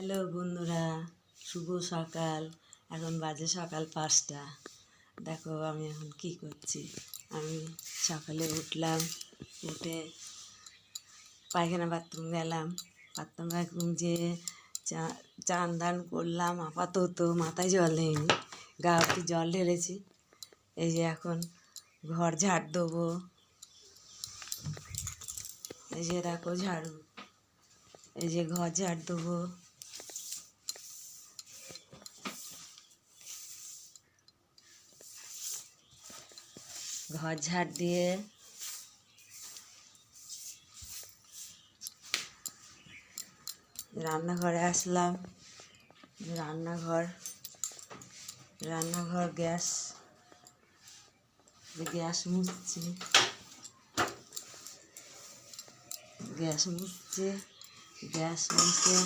Hello বন্ধুরা, শুভ সকাল। এখন বাজে সকাল 5টা। দেখো আমি এখন কি করছি। আমি সকালে উঠলাম, উঠে পায়খানা বাথরুম গেলাম, বাথরুম যেয়ে চান দান করলাম। আপাতত মাথায় জল নেয়নি, গা অব্দি জল ঢেলেছি। এই যে এখন ঘর ঝাড় দেবো। এই যে দেখো ঝাড়ু, এই যে ঘর ঝাড় দেবো। ঘর ঝাড় দিয়ে রান্নাঘরে আসলাম। রান্নাঘর গ্যাস মুছছি। গ্যাস মুছে